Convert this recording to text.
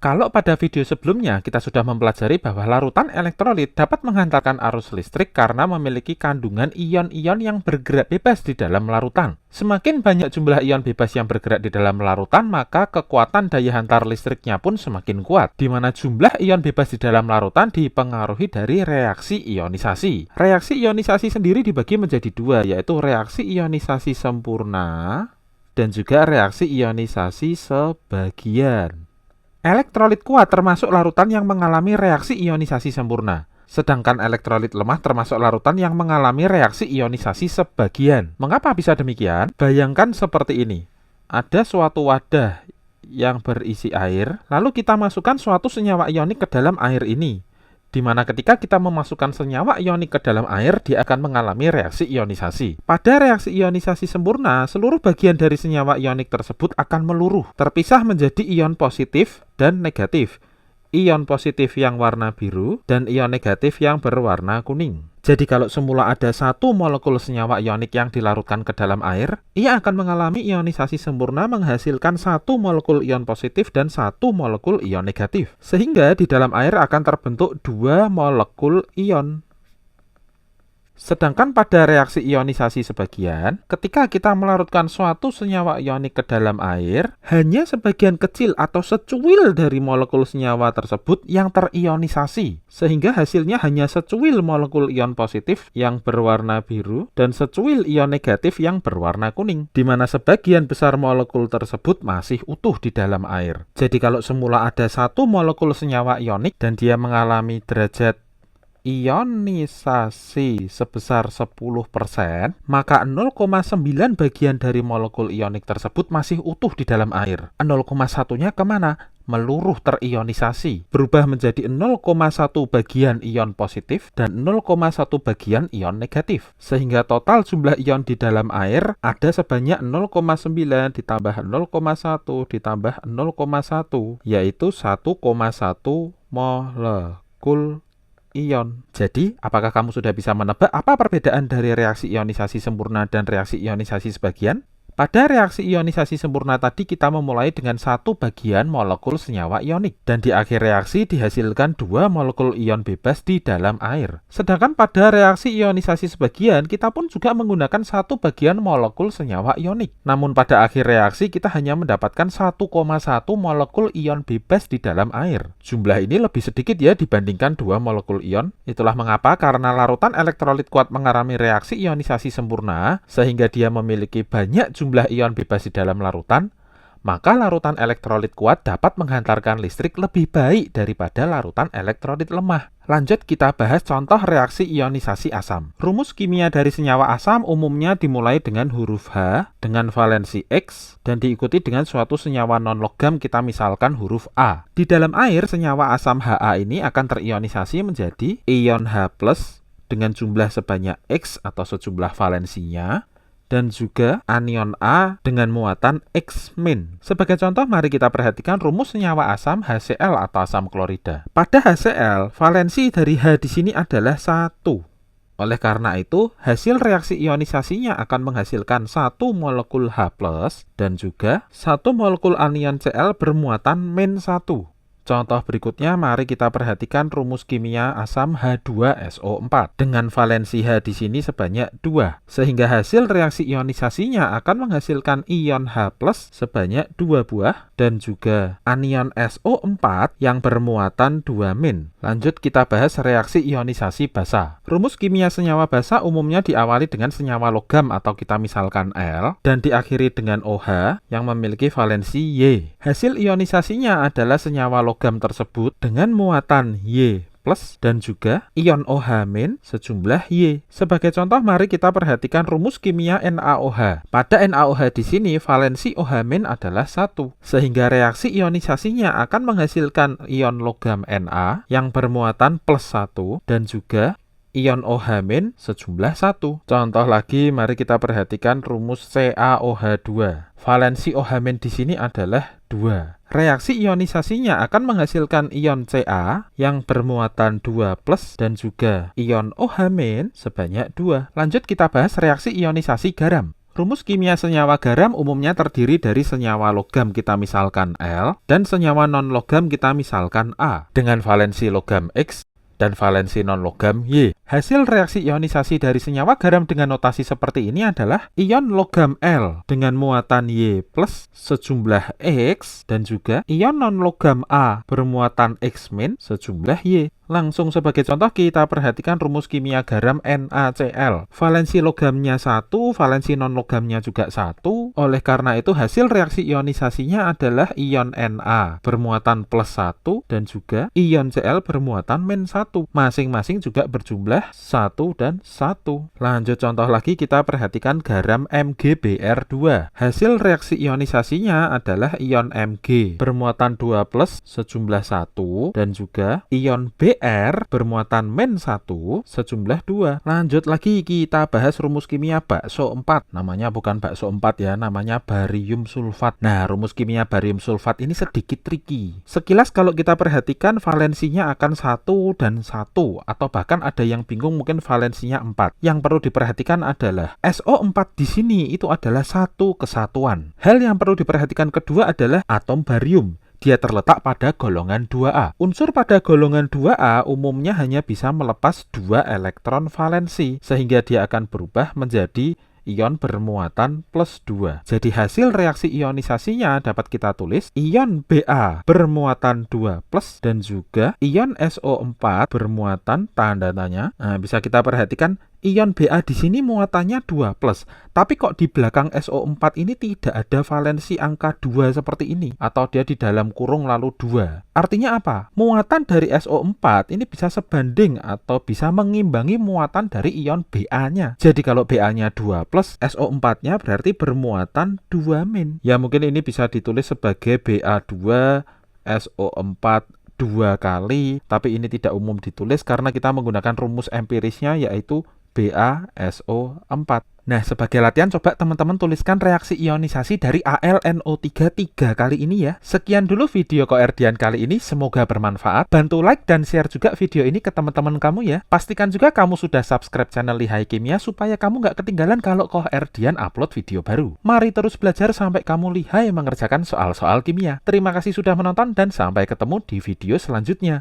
Kalau pada video sebelumnya kita sudah mempelajari bahwa larutan elektrolit dapat menghantarkan arus listrik karena memiliki kandungan ion-ion yang bergerak bebas di dalam larutan. Semakin banyak jumlah ion bebas yang bergerak di dalam larutan, maka kekuatan daya hantar listriknya pun semakin kuat, di mana jumlah ion bebas di dalam larutan dipengaruhi dari reaksi ionisasi. Reaksi ionisasi sendiri dibagi menjadi dua, yaitu reaksi ionisasi sempurna dan juga reaksi ionisasi sebagian. Elektrolit kuat termasuk larutan yang mengalami reaksi ionisasi sempurna. Sedangkan elektrolit lemah termasuk larutan yang mengalami reaksi ionisasi sebagian. Mengapa bisa demikian? Bayangkan seperti ini. Ada suatu wadah yang berisi air, lalu kita masukkan suatu senyawa ionik ke dalam air ini. Di mana ketika kita memasukkan senyawa ionik ke dalam air, dia akan mengalami reaksi ionisasi. Pada reaksi ionisasi sempurna, seluruh bagian dari senyawa ionik tersebut akan meluruh, terpisah menjadi ion positif dan negatif. Ion positif yang warna biru dan ion negatif yang berwarna kuning. Jadi kalau semula ada satu molekul senyawa ionik yang dilarutkan ke dalam air, ia akan mengalami ionisasi sempurna menghasilkan satu molekul ion positif dan satu molekul ion negatif. Sehingga di dalam air akan terbentuk dua molekul ion. Sedangkan pada reaksi ionisasi sebagian, ketika kita melarutkan suatu senyawa ionik ke dalam air, hanya sebagian kecil atau secuil dari molekul senyawa tersebut yang terionisasi. Sehingga hasilnya hanya secuil molekul ion positif yang berwarna biru dan secuil ion negatif yang berwarna kuning, di mana sebagian besar molekul tersebut masih utuh di dalam air. Jadi kalau semula ada satu molekul senyawa ionik dan dia mengalami derajat ionisasi sebesar 10%, maka 0,9 bagian dari molekul ionik tersebut masih utuh di dalam air. 0,1-nya kemana? Meluruh terionisasi, berubah menjadi 0,1 bagian ion positif dan 0,1 bagian ion negatif. Sehingga total jumlah ion di dalam air ada sebanyak 0,9 ditambah 0,1 ditambah 0,1, yaitu 1,1 molekul ion. Jadi, apakah kamu sudah bisa menebak apa perbedaan dari reaksi ionisasi sempurna dan reaksi ionisasi sebagian? Pada reaksi ionisasi sempurna tadi kita memulai dengan satu bagian molekul senyawa ionik dan di akhir reaksi dihasilkan dua molekul ion bebas di dalam air. Sedangkan pada reaksi ionisasi sebagian kita pun juga menggunakan satu bagian molekul senyawa ionik. Namun pada akhir reaksi kita hanya mendapatkan 1,1 molekul ion bebas di dalam air. Jumlah ini lebih sedikit ya dibandingkan dua molekul ion. Itulah mengapa karena larutan elektrolit kuat mengalami reaksi ionisasi sempurna sehingga dia memiliki banyak jumlah ion bebas di dalam larutan, maka larutan elektrolit kuat dapat menghantarkan listrik lebih baik daripada larutan elektrolit lemah. Lanjut kita bahas contoh reaksi ionisasi asam. Rumus kimia dari senyawa asam umumnya dimulai dengan huruf H dengan valensi X dan diikuti dengan suatu senyawa non-logam, kita misalkan huruf A. Di dalam air, senyawa asam Ha ini akan terionisasi menjadi ion H+ dengan jumlah sebanyak X atau sejumlah valensinya, dan juga anion A dengan muatan X-. Sebagai contoh, mari kita perhatikan rumus senyawa asam HCl atau asam klorida. Pada HCl, valensi dari H di sini adalah 1. Oleh karena itu, hasil reaksi ionisasinya akan menghasilkan satu molekul H+ dan juga satu molekul anion Cl bermuatan -1. Contoh berikutnya, mari kita perhatikan rumus kimia asam H2SO4 dengan valensi H di sini sebanyak 2, sehingga hasil reaksi ionisasinya akan menghasilkan ion H+ sebanyak 2 buah dan juga anion SO4 yang bermuatan 2-. Lanjut kita bahas reaksi ionisasi basa. Rumus kimia senyawa basa umumnya diawali dengan senyawa logam atau kita misalkan L dan diakhiri dengan OH yang memiliki valensi Y. Hasil ionisasinya adalah senyawa logam tersebut dengan muatan Y+ dan juga ion OH- sejumlah Y. Sebagai contoh, mari kita perhatikan rumus kimia NaOH. Pada NaOH di sini valensi OH- adalah 1, sehingga reaksi ionisasinya akan menghasilkan ion logam Na yang bermuatan +1 dan juga ion OH- sejumlah 1. Contoh lagi, mari kita perhatikan rumus CaOH2. Valensi OH- di sini adalah 2. Reaksi ionisasinya akan menghasilkan ion Ca yang bermuatan 2+ dan juga ion OH- sebanyak 2. Lanjut kita bahas reaksi ionisasi garam. Rumus kimia senyawa garam umumnya terdiri dari senyawa logam kita misalkan L dan senyawa non-logam kita misalkan A dengan valensi logam X dan valensi non-logam Y. Hasil reaksi ionisasi dari senyawa garam dengan notasi seperti ini adalah ion logam L dengan muatan Y plus sejumlah X dan juga ion non-logam A bermuatan X min sejumlah Y. Langsung sebagai contoh kita perhatikan rumus kimia garam NaCl. Valensi logamnya 1, valensi non-logamnya juga 1. Oleh karena itu hasil reaksi ionisasinya adalah ion Na bermuatan plus 1 dan juga ion Cl bermuatan min 1. Masing-masing juga berjumlah 1 dan 1. Lanjut contoh lagi kita perhatikan garam MgBr2. Hasil reaksi ionisasinya adalah ion Mg bermuatan 2 plus sejumlah 1 dan juga ion Br bermuatan min 1 sejumlah 2. Lanjut lagi kita bahas rumus kimia bakso 4. Namanya bukan bakso 4 ya, namanya barium sulfat. Nah, rumus kimia barium sulfat ini sedikit tricky. Sekilas kalau kita perhatikan valensinya akan 1 dan 1 atau bahkan ada yang bingung mungkin valensinya 4. Yang perlu diperhatikan adalah SO4 di sini itu adalah satu kesatuan. Hal yang perlu diperhatikan kedua adalah atom barium. Dia terletak pada golongan 2A. Unsur pada golongan 2A umumnya hanya bisa melepas 2 elektron valensi, sehingga dia akan berubah menjadi ion bermuatan plus 2. Jadi hasil reaksi ionisasinya dapat kita tulis ion Ba bermuatan 2 plus dan juga ion SO4 bermuatan tanda tanya. Nah, bisa kita perhatikan ion Ba di sini muatannya 2 plus. Tapi kok di belakang SO4 ini tidak ada valensi angka 2 seperti ini atau dia di dalam kurung lalu 2. Artinya apa? Muatan dari SO4 ini bisa sebanding atau bisa mengimbangi muatan dari ion Ba-nya. Jadi kalau Ba-nya 2 plus, SO4-nya berarti bermuatan 2 min. Ya mungkin ini bisa ditulis sebagai Ba2 SO4 2 kali, tapi ini tidak umum ditulis karena kita menggunakan rumus empirisnya yaitu BaSO4. Nah, sebagai latihan coba teman-teman tuliskan reaksi ionisasi dari AlNO3 3 kali ini ya. Sekian dulu video Koerdian kali ini, semoga bermanfaat. Bantu like dan share juga video ini ke teman-teman kamu ya. Pastikan juga kamu sudah subscribe channel Lihai Kimia supaya kamu nggak ketinggalan kalau Koerdian upload video baru. Mari terus belajar sampai kamu lihai mengerjakan soal-soal kimia. Terima kasih sudah menonton dan sampai ketemu di video selanjutnya.